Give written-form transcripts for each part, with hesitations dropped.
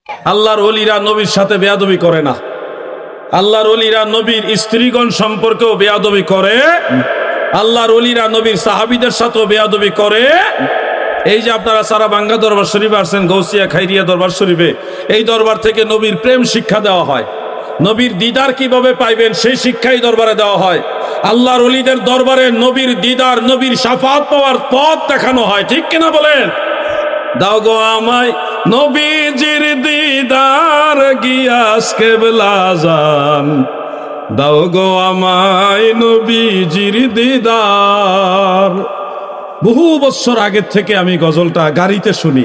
আল্লাহর ওলিরা নবীর সাথে বেয়াদবি করে না। আল্লাহর ওলিরা নবীর স্ত্রীগণ সম্পর্কেও বেয়াদবি করে। আল্লাহর ওলিরা নবীর সাহাবীদের সাথেও বেয়াদবি করে। এই যে আপনারা সারা বাঙ্গা দরবার শরীফে আসছেন, গৌসিয়া খাইরিয়া দরবার শরীফে, এই দরবার থেকে নবীর প্রেম শিক্ষা দেওয়া হয়। নবীর দিদার কিভাবে পাইবেন সেই শিক্ষাই দরবারে দেওয়া হয়। আল্লাহর ওলিদের দরবারে নবীর দিদার, নবীর শাফাত পাওয়ার পথ দেখানো হয়। ঠিক কিনা বলেন? দাও গো আমায় নবীজির দিদার গিয়াস কেবলা জান, দাও গো আমায় নবীজির দিদার। বহু বছর আগের থেকে আমি গজলটা গাড়িতে শুনি।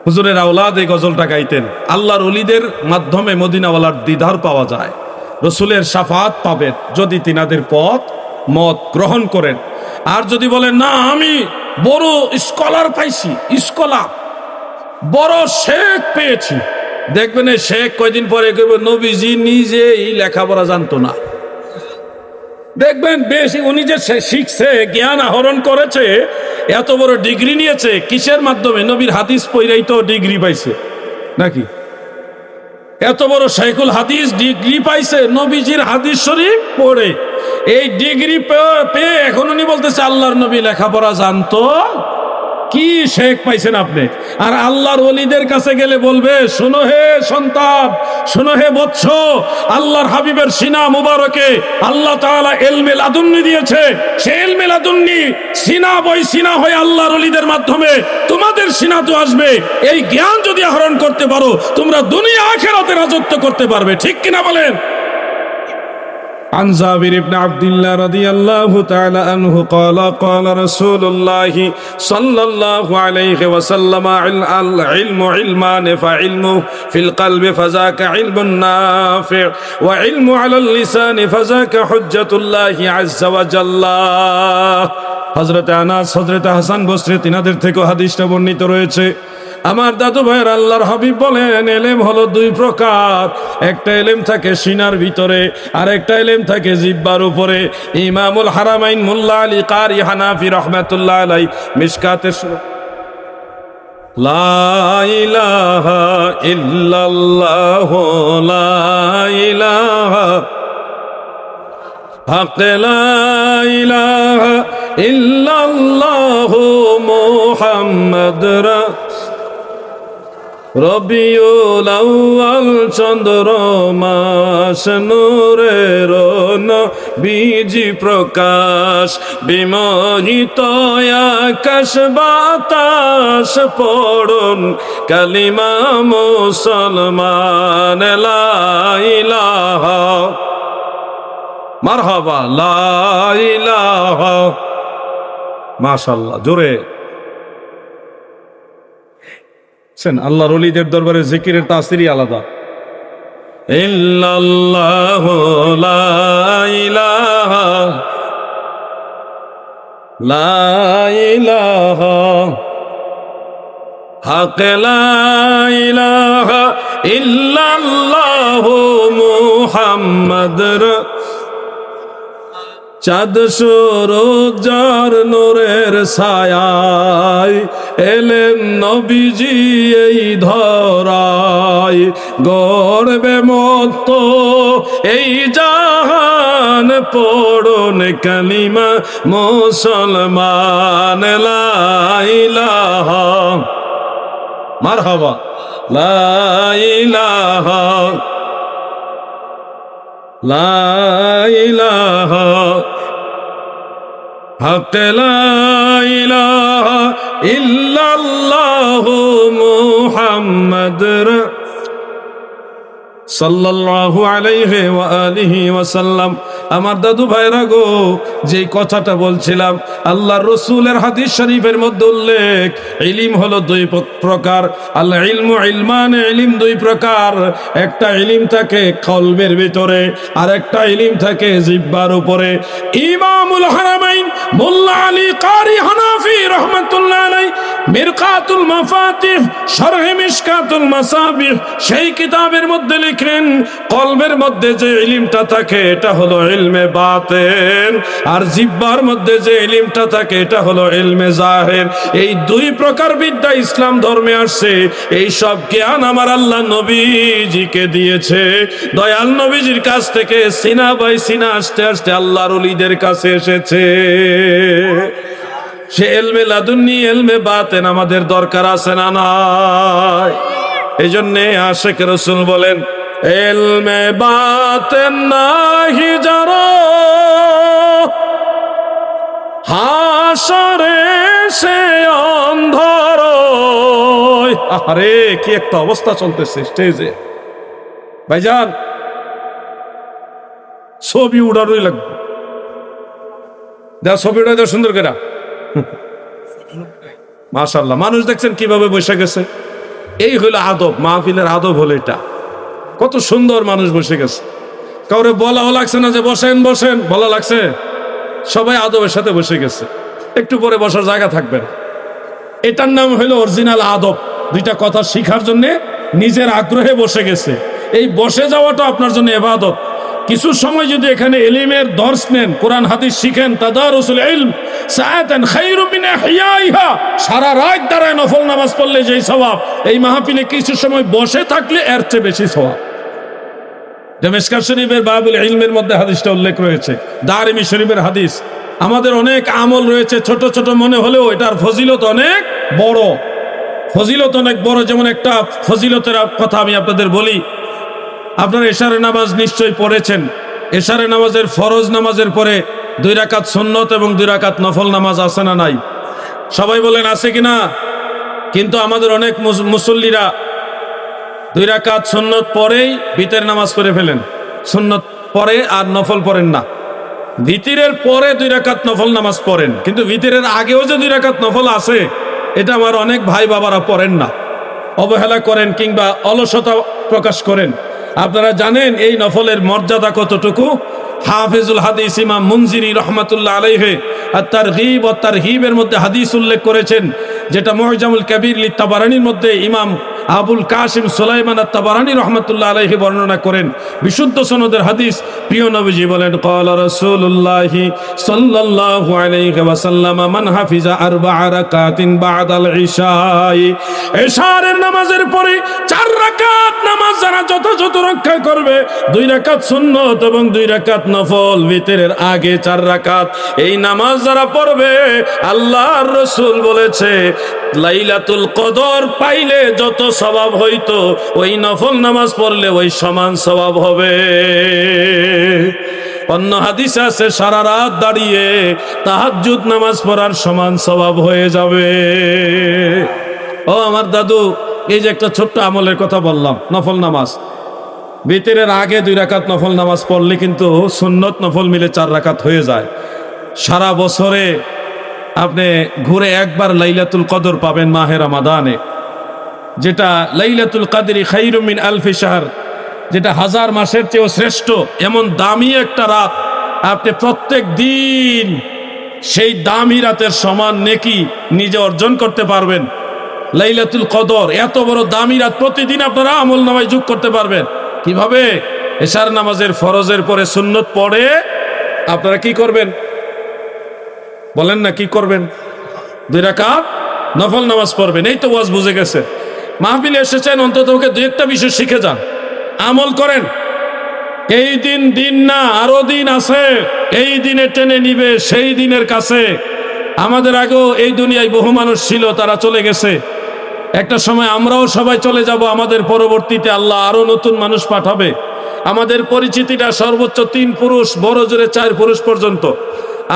হুজুরের আওলাদ এই গজলটা গাইতেন। আল্লাহর ওলিদের মাধ্যমে মদিনাওয়ালার দিদার পাওয়া যায়, রসুলের শাফাত পাবেন যদি তিনাদের পথ মত গ্রহণ করেন। আর যদি বলেন না আমি বড় স্কলার পাইছি, স্কলার বড় শেখ পেয়েছি, দেখবেন এই শেখ কয়দিন পরে কইব নবীজি নিজেই লেখাপড়া জানতো না। দেখবেন বেশি উনি যে শিখছে, জ্ঞান আহরণ করেছে, এত বড় ডিগ্রি নিয়েছে, কিসের মাধ্যমে? নবীর হাদিস পড়াই তো ডিগ্রি পাইছে নাকি? এত বড় শাইখুল হাদিস ডিগ্রি পাইছে নবীজির হাদিস শরীফ পড়ে। এই ডিগ্রি পেয়ে এখন উনি বলতেছে আল্লাহর নবী লেখাপড়া জানতো। কি শেখ পাইছেন আপনি? আর আল্লাহর ওলিদের কাছে গেলে বলবে শোনো হে সন্তান, শোনো হে বৎস, আল্লাহর হাবিবের সিনা মুবারকে আল্লাহ তাআলা ইলমে লাদুন্নি দিয়েছে। সেই ইলমে লাদুন্নি সিনা বই সিনা হয়ে আল্লাহর ওলিদের মাধ্যমে তোমাদের সিনাতে আসবে। এই জ্ঞান যদি আহরণ করতে পারো, তোমরা দুনিয়া আখিরাতে রাজত্ব করতে পারবে। ঠিক কিনা বলেন? عن جابر بن عبد الله رضي الله تعالى عنه قال قال رسول الله صلى الله عليه وسلم العلم علمان فعلم في القلب فذاك علم نافع وعلم على اللسان فذاك حجة الله عز وجل। হযরত আনাস, হযরত হাসান বসরি তিনাদের থেকে হাদিসটা বর্ণিত রয়েছে। আমার দাদু ভাইয়ের আল্লাহর হাবিব বলেন এলেম হলো দুই প্রকার। একটা এলেম থাকে সিনার ভিতরে, আর একটা এলেম থাকে জিহ্বার উপরে। ইমামুল হারামাইন মোল্লা আলী কারি হানাফি রহমাতুল্লাহ আলাই মিশকাতে লা ইলাহা ইল্লাল্লাহ লা ইলাহা হক লা ইলাহা ইল্লাল্লাহ মুহাম্মদ রবিউল আউয়াল চন্দ্র মাস নূরের নবীজি প্রকাশ বিমোহিত আকাশ বাতাস পড়ুন কালিমা মুসলমান লা ইলাহা মারহাবা লা ইলাহা। মাশাআল্লাহ, জোরে আল্লাহর ওলিদের দরবারে জিকিরের তাসিরই আলাদা। ইল্লাল্লাহু লা ইলাহা লা ইলাহা হক লা ইলাহা ইল্লাল্লাহু মুহাম্মাদুর চাঁদ সূরজ যার নূরের ছায়ায় এলেন নবীজি এই ধরায় গর্বে মত এই জাহান পড়ুন কালিমা মুসলমান লা ইলাহা মারহাবা লা ইলাহা লা ইলাহা হক লা ইলাহা ইল্লাল্লাহু মুহাম্মাদুর সাল্লাল্লাহু আলাইহি ওয়া আলিহি ওয়াসাল্লাম। আমার দাদু ভাইরা গো, যে কথাটা বলছিলাম আল্লাহর রসুলের হাদিস শরীফের মধ্যে উল্লেখ, ইলম হলো দুই প্রকার। আল ইলমু ইলমান, ইলম দুই প্রকার। একটা ইলম থাকে কলবের ভিতরে, আর একটা ইলম থাকে জিহ্বার উপরে। ইমামুল হারামাইন মোল্লা আলী কারি হানাফি রহমাতুল্লাহ আলাইহি মিরকাতুল মাফাতিহ শরহে মিশকাতুল মাসাবিহ সেই কিতাবের মধ্যে লিখলেন কলবের মধ্যে যে ইলমটা থাকে এটা হলো ইলমে বাতেন, আর জিহ্বার মধ্যে যে ইলমটা থাকে এটা হলো ইলমে জাহির। এই দুই প্রকার বিদ্যা ইসলাম ধর্মে আসছে। এই সব জ্ঞান আমার আল্লাহ নবীজিকে দিয়েছে। দয়াল নবীজির কাছ থেকে সিনা বাই সিনা আস্তে আস্তে আল্লাহর ওলিদের কাছে এসেছে। সে এলমে লাদুন্নি এলমে বাতেন আমাদের দরকার আছে না নাই? এই জন্যে আশিক রাসূল বলেন, এলমে বাতেন নাহি যারা হাসরে সে অন্ধর। আরে কি একটা অবস্থা চলতেছে স্টেজে ভাইজান, ছবি উড়ানোই লাগবে। যা ছবি উড়াই দেওয়া সুন্দর করে মাশাআল্লাহ। মানুষ দেখছেন কিভাবে বসে গেছে। এই হলো আদব, মাহফিলের আদব হলো এটা। কত সুন্দর মানুষ বসে গেছে। কাউরে বলাও লাগছে না যে বসেন বসেন, বলা লাগছে। সবাই আদবের সাথে বসে গেছে। একটু পরে বসার জায়গা থাকবে না। এটার নাম হলো অরিজিনাল আদব। দুইটা কথা শিখার জন্য নিজের আগ্রহে বসে গেছে। এই বসে যাওয়াটা আপনার জন্য ইবাদত। কিছু সময় যদি এখানে ইলমের দর্শ নেন, কোরআন হাদিস শিখেন, তাদারুসুল ইলম সাআতান খায়রুম মিন ইহইয়াহা, সারা রাত দাঁড়ায় নফল নামাজ পড়লে যেই সওয়াব, এই মাহফিলে কিছু সময় বসে থাকলে এর চেয়ে বেশি সওয়াব। মিশকাত শরীফের বাবুল ইলমের মধ্যে হাদিসটা উল্লেখ রয়েছে, দারিমি শরীফের হাদিস। আমাদের অনেক আমল রয়েছে ছোট ছোট মনে হলেও এটার ফজিলত অনেক বড়। ফজিলত অনেক বড়। যেমন একটা ফজিলতের কথা আমি আপনাদের বলি। আপনারা এশারের নামাজ নিশ্চয়ই পড়েছেন। এশারের নামাজের ফরজ নামাজের পরে 2 রাকাত সুন্নত এবং 2 রাকাত নফল নামাজ আছে না নাই? সবাই বলেন আছে কিনা? কিন্তু আমাদের অনেক মুসল্লিরা 2 রাকাত সুন্নত পরেই ভিতরের নামাজ পড়ে ফেলেন। সুন্নত পরে আর নফল পড়েন না। ভিতরের পরে 2 রাকাত নফল নামাজ পড়েন, কিন্তু ভিতরের আগেও যে 2 রাকাত নফল আছে এটা আমার অনেক ভাই বাবারা পড়েন না, অবহেলা করেন কিংবা অলসতা প্রকাশ করেন। আপনারা জানেন এই নফলের মর্যাদা কতটুকু? হাফিজুল হাদিস ইমাম মুনজিরি রহমাতুল্লাহ আলাইহি আত-তারগীব ওয়া তারহিবের মধ্যে হাদিস উল্লেখ করেছেন, যেটা মুআজামুল কাবীর লিত-তাবারানির মধ্যে ইমাম আবুল কাসিম সুলাইমান আত-তাবারানি রহমাতুল্লাহ আলাইহি বর্ণনা করেন, বিশুদ্ধ সনদের হাদিস। প্রিয় নবীজি বলেন, ক্বালা রাসূলুল্লাহ সাল্লাল্লাহু আলাইহি ওয়াসাল্লাম, মান হাফিজা 4 রাকাতিন বা'দাল ইশাই, ইশারের নামাজের পরে 4 রাকাত নামাজ যারা যথাযথ রক্ষা করবে, 2 রাকাত সুন্নত এবং 2 রাকাত নফল, ভিতরের আগে 4 রাকাত, এই নামাজ যারা পড়বে, আল্লাহর রাসূল বলেছে লাইলাতুল কদর পাইলে যত সওয়াব হইতো ওই নফল নামাজ পড়লে ওই সমান সওয়াব হবে। অন্য হাদিস আছে সারা রাত দাঁড়িয়ে তাহাজ্জুদ নামাজ পড়ার সমান সওয়াব হয়ে যাবে। ও আমার দাদু, এই যে একটা ছোট্ট আমলের কথা বললাম, নফল নামাজ ভিতরের আগে 2 রাকাত নফল নামাজ পড়লে কিন্তু সুন্নত নফল মিলে 4 রাকাত হয়ে যায়। সারা বছরে আপনি ঘুরে একবার লাইলাতুল কদর পাবেন মাহে রমাদানে, যেটা লাইলাতুল কদরি খায়রুম মিন আলফি শাহর, যেটা 1000 মাসের চেয়েও শ্রেষ্ঠ। এমন দামি একটা রাত, আপনি প্রত্যেক দিন সেই দামি রাতের সমান নেকি নিজে অর্জন করতে পারবেন। লাইলাতুল কদর এত বড় দামি রাত, প্রতিদিন আপনারা আমল নামায় যোগ করতে পারবেন। কিভাবে? এশার নামাজের ফরজের পরে সুন্নত পড়ে আপনারা কি করবেন বলেন না? কি করবেন? 2 রাকাত নফল নামাজ পড়বেন। এই তো ওয়াজ বুঝে গেছে। মাহফিলে এসেছেন, অন্তত ওকে 2-1টা বিষয় শিখে যান, আমল করেন। এই দিন দিন না, আরো দিন আছে। এই দিনে টেনে নিবে সেই দিনের কাছে। আমাদের আগেও এই দুনিয়ায় বহু মানুষ ছিল, তারা চলে গেছে। একটা সময় আমরাও সবাই চলে যাব। আমাদের পরবর্তীতে আল্লাহ আরো নতুন মানুষ পাঠাবে। আমাদের পরিচিতিটা সর্বোচ্চ 3 পুরুষ, বড় জোরে 4 পুরুষ পর্যন্ত।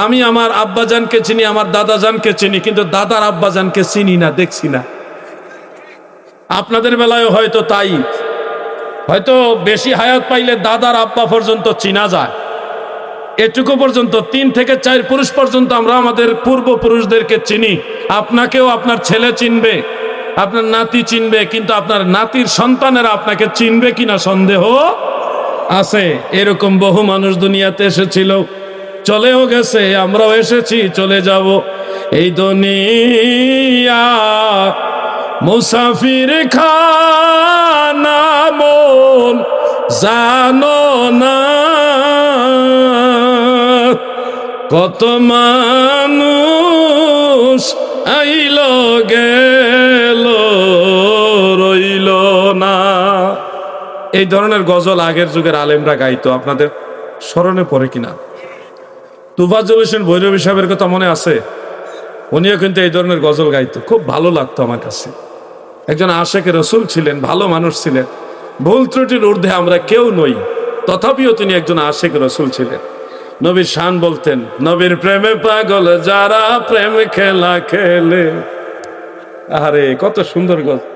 আমি আমার আব্বাজানকে চিনি, আমার দাদাজানকে চিনি, কিন্তু দাদার আব্বাজানকে চিনি না, দেখছি না। আপনাদের বেলায় হয়তো তাই, হয়তো বেশি হায়াত পাইলে দাদার আব্বা পর্যন্ত চিনা যায়। এটুকু পর্যন্ত 3 থেকে 4 পুরুষ পর্যন্ত আমরা আমাদের পূর্বপুরুষদেরকে চিনি। আপনাকেও আপনার ছেলে চিনবে, আপনার নাতি চিনবে, কিন্তু আপনার নাতির সন্তানেরা আপনাকে চিনবে কিনা সন্দেহ আছে। এরকম বহু মানুষ দুনিয়াতে এসেছিল, চলেও গেছে, আমরাও এসেছি, চলে যাব। এই দুনিয়া মুসাফির খানা মন জানো না, কত মানুষ আইল গেল রইল না। এই ধরনের গজল আগের যুগের আলেমরা গাইতো, আপনাদের স্মরণে পড়ে কিনা? তুফাজ্জল হোসেন ভৈরবী সাহেবের কথা মনে আছে? উনিও কিন্তু এই ধরনের গজল গাইতো, খুব ভালো লাগতো আমার কাছে। একজন আশেকে রসুল ছিলেন, ভালো মানুষ ছিলেন, ভুল ত্রুটির ঊর্ধ্বে আমরা কেউ নই, তথাপিও তিনি একজন আশেক রসুল ছিলেন। নবীর শান বলতেন, নবীর প্রেমে পাগল যারা প্রেম খেলা খেলে। আরে কত সুন্দর গল্প।